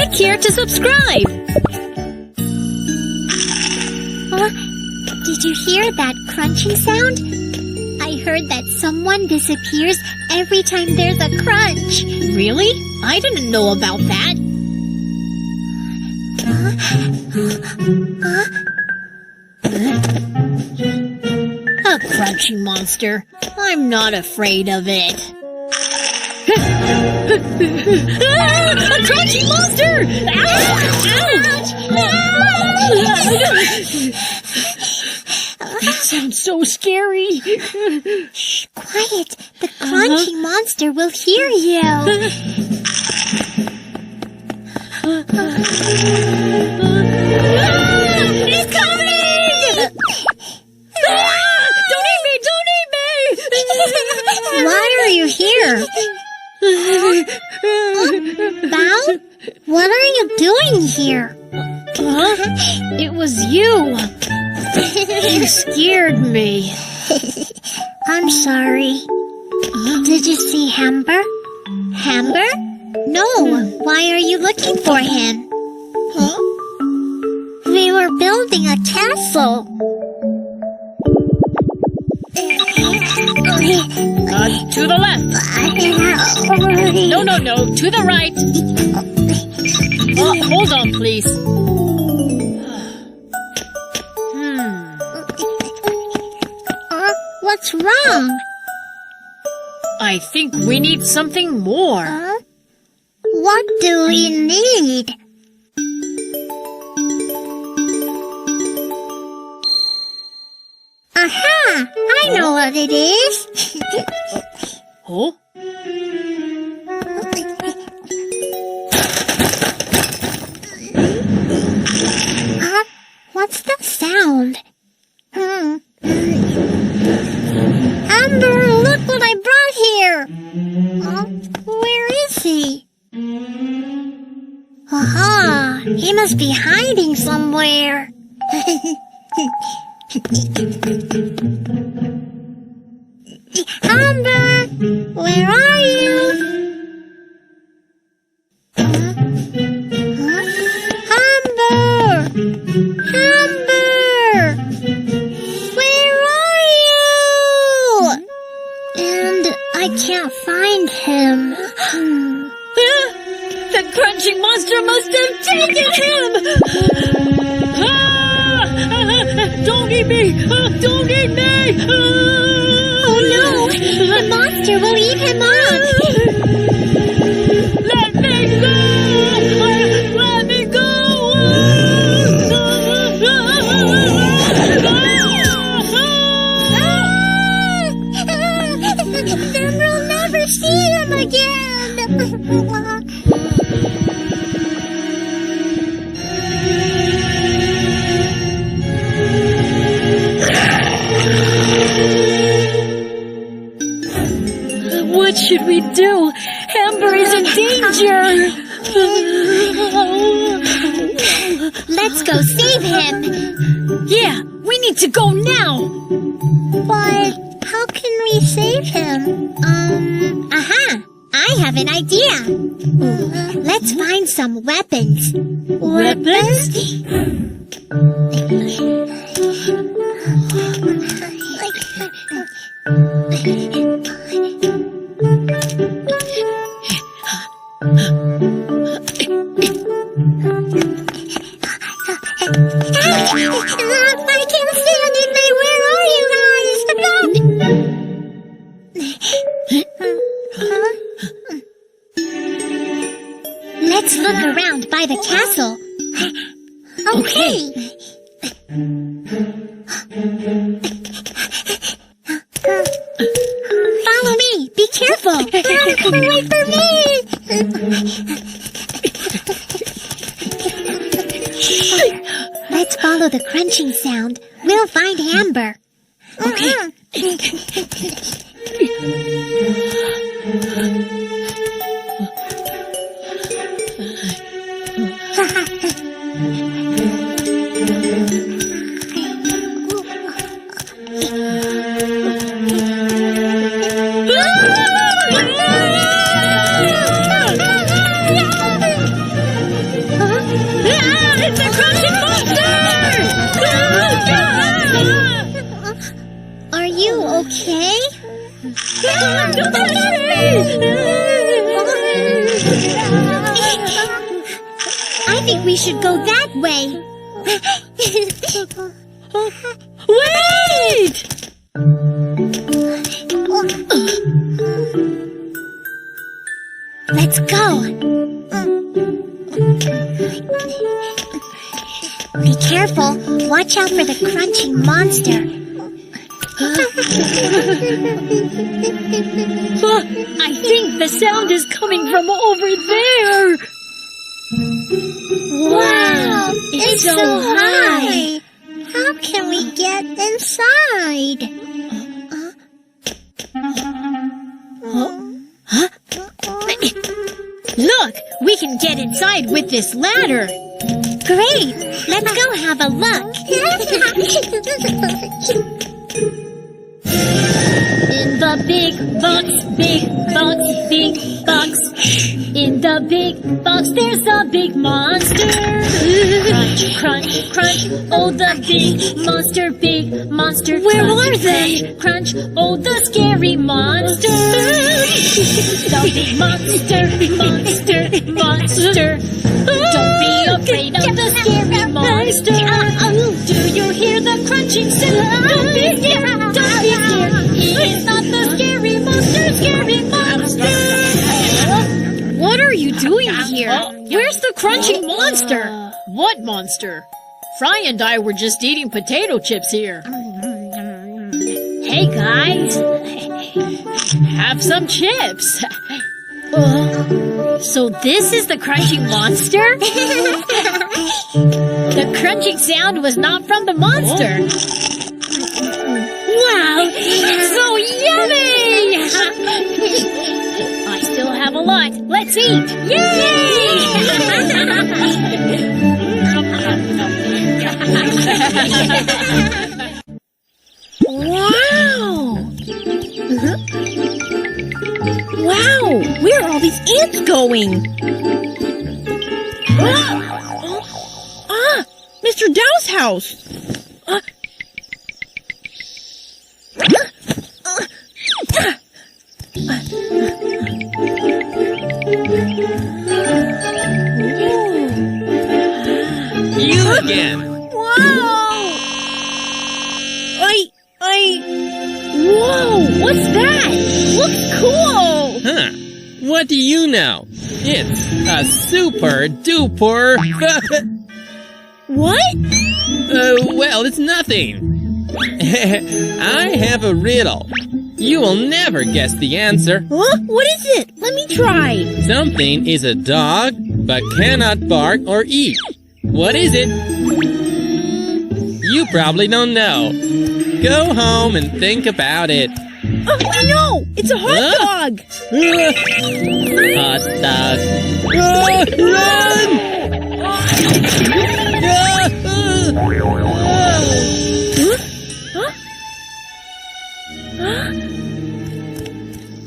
click here to subscribe. Did you hear that crunching sound? I heard that someone disappears every time there's a crunch. Really? I didn't know about that. A crunchy monster. I'm not afraid of it. A crunchy monster! That sounds so scary. Shh, quiet. The crunchy monster will hear you. He's coming! Don't eat me! Don't eat me! Why are you here? Bao? What are you doing here? Huh? It was you. You scared me. I'm sorry. Did you see Hamber? Hamber? No. Why are you looking for him? Huh? We were building a castle. To the left. No. To the right. Hold on, please. What's wrong? I think we need something more. What do we need? Aha! I know what it is. Oh? What's the sound? Amber, look what I brought here. Where is he? Aha! He must be hiding somewhere. Amber, where are you? Amber! Amber! Where are you? And I can't find him. The crunchy monster must have taken him! Don't eat me! Don't eat me! Oh no! The monster will eat him up! Let me go! Let me go! Then we'll never see him again! What should we do? Amber is in danger! Let's go save him! Yeah, we need to go now! But how can we save him? Aha! I have an idea! Let's find some weapons. Weapons? I can't see anything. Where are you guys? Let's look around by the castle. Okay. Follow me. Be careful. Wait for me. Let's follow the crunching sound. We'll find Amber. Okay. It's the crunching monster! Are you okay? I think we should go that way. Wait! Let's go. Be careful. Watch out for the crunching monster. I think the sound is coming from over there. Wow, it's so high. How can we get inside? Look, we can get inside with this ladder. Great, let's go have a look. In the big box, big box, big box. In the big box, there's a big monster. Crunch, crunch, crunch. Oh, the big monster, big monster. Where crunch, are they? Crunch, crunch. Oh, the scary monster. The big monster, monster, monster. Don't be afraid of the scary monster. Do you hear the crunching sound? Don't be scared, don't be scared. He is not the scary monster, scary monster. What are you doing here? Where's the crunching monster? What monster? Fry and I were just eating potato chips here. Hey guys, have some chips. So this is the crunching monster? The crunching sound was not from the monster. Wow, so yummy! I still have a lot. Let's eat! Wow! Wow! Where are all these ants going? Mr. Dow's house! You again! Whoa! Whoa! What's that? Looks cool! Huh. What do you know? It's a super duper... What? Well, it's nothing. I have a riddle. You will never guess the answer. Huh? What is it? Let me try. Something is a dog, but cannot bark or eat. What is it? You probably don't know. Go home and think about it. Oh, I know! It's a hot dog! Hot dog. Run!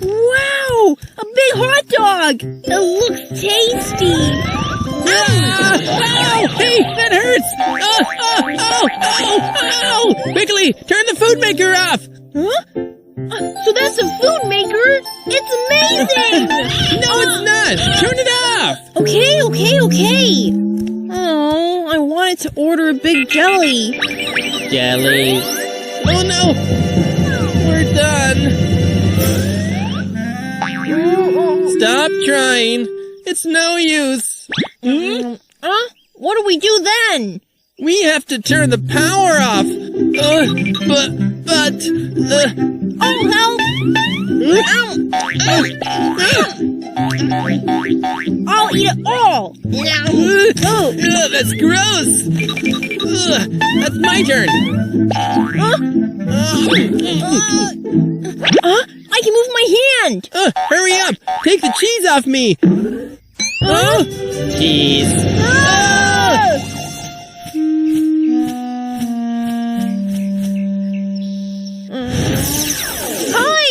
Wow! A big hot dog! It looks tasty! Ow! Hey, that hurts! Ow! Quickly, turn the food maker off! Huh? So that's a food maker? It's amazing! No, it's not! Turn it off! Okay. Oh, I wanted to order a big jelly. Jelly. Oh no! We're done! Stop trying! It's no use! What do we do then? We have to turn the power off! Oh, help! I'll eat it all! That's gross! That's my turn! I can move my hand! Hurry up! Take the cheese off me! Cheese! Hi!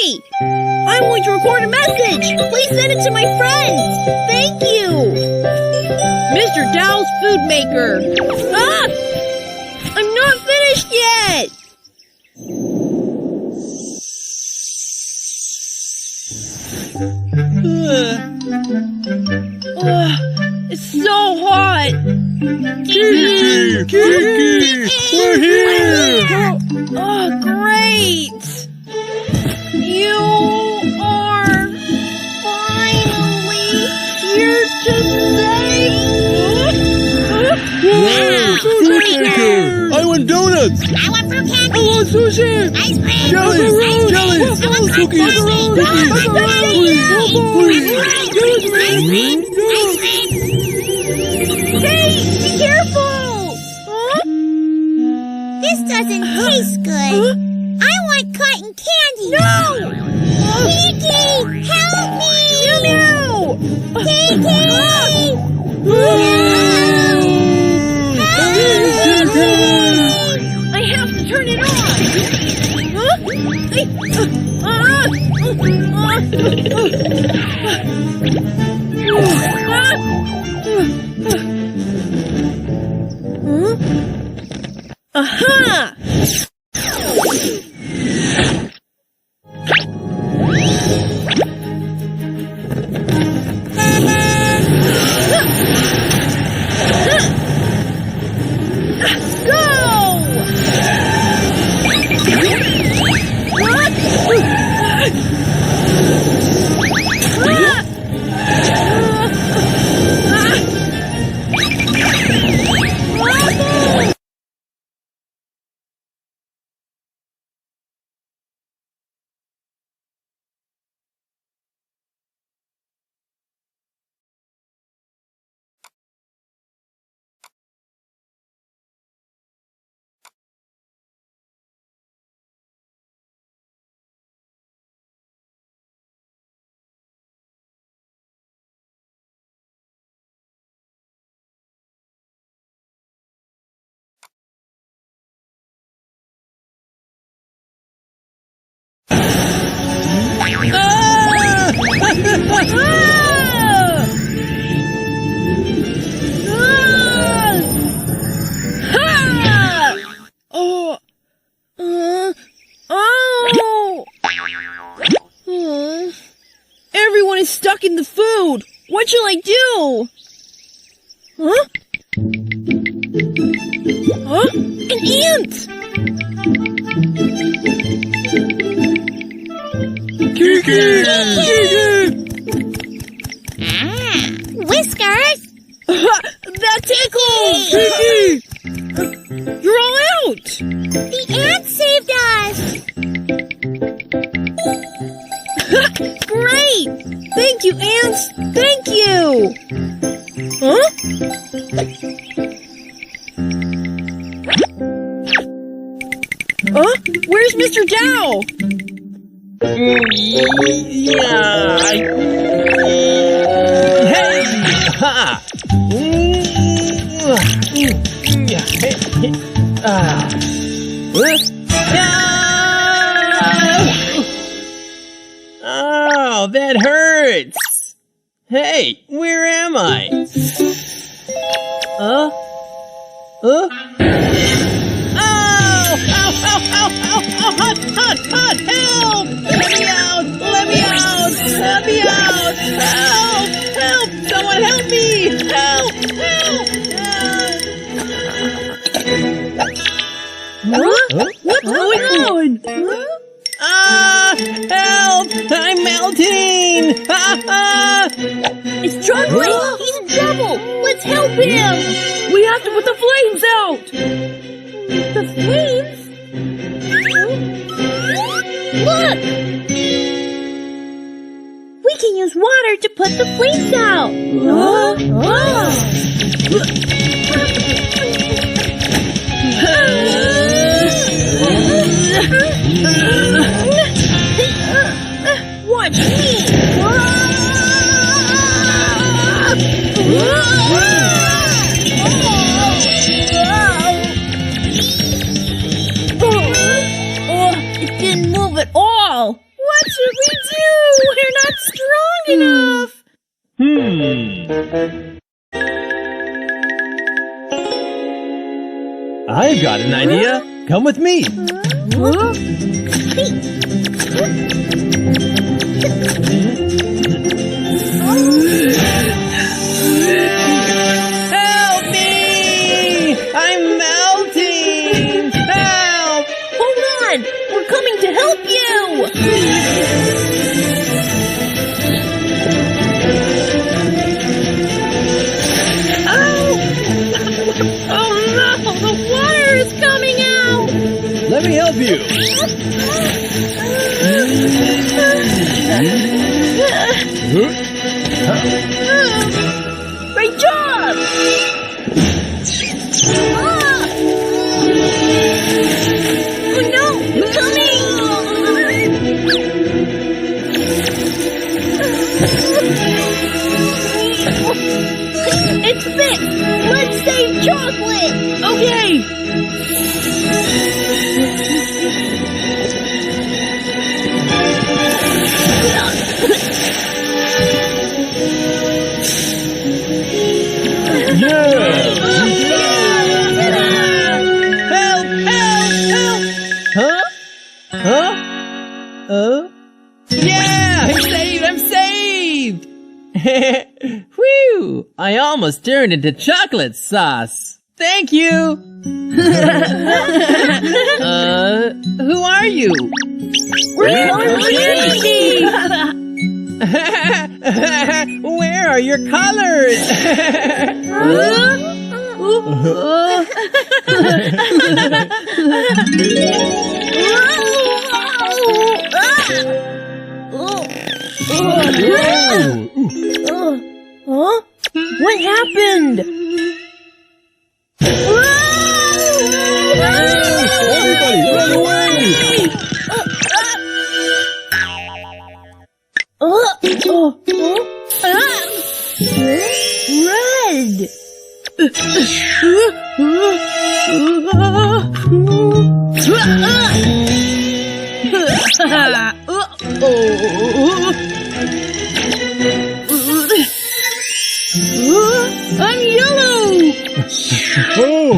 I'm going to record a message! Please send it to my friends! Thank you! Mr. Dow's food maker. Ah! I'm not finished yet. It's so hot. Kiki! Kiki! We're here! Oh, great! You are finally here to say. Wow! Fruit maker! I want donuts! I want fruit candy. I want sushi! Ice cream. Jelly! Jelly! Cookies! Hey, be careful! Huh? This doesn't taste good. I want cotton candy. No! Kiki, help me! No! Kiki! I have to turn it on. Aha! Everyone is stuck in the food. What shall I do? Huh? Huh? An ant! Kiki! Kiki! Whiskers! That tickles! Kiki! You're all out! The ant saved us! Great! Thank you, ants! Thank you! Huh? Huh? Where's Mr. Dow? Yeah! Hey! Ha! Oh, that hurts! Hey, where am I? Huh? Huh? Oh! Ow! Ow! Ow! Ow! Ow! Hot! Hot! Hot! Help! Let me out! Let me out! Let me out! Help! Help! Someone help me! Help! Help! Huh? What's going on? Help! I'm melting! It's chocolate! He's in trouble! Let's help him! We have to put the flames out! The flames? Look! We can use water to put the flames out! Watch me! It didn't move at all! What should we do? We're not strong enough! I've got an idea. Come with me. Huh? Help me! I'm melting! Help! Hold on! We're coming to help you! Oh no! The water is coming out! Let me help you. Great job! Oh no! It's coming! It's fixed! Let's save chocolate! Okay! Help! Help! Help! Huh? Yeah! I'm saved! Whew! I almost turned into chocolate sauce. Thank you! Who are you? We're candy! Where are your colors? Huh? What happened? Everybody, run away! Red! I'm yellow! Blue!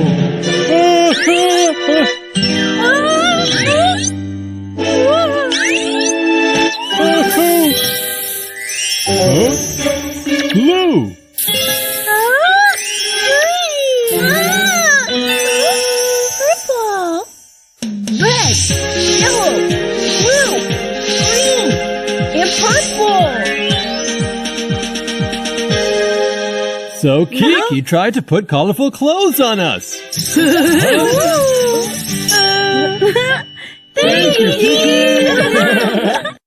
Purple! Red! Yellow! Blue! Green! And purple! So Kiki tried to put colorful clothes on us. Thank you, Kiki!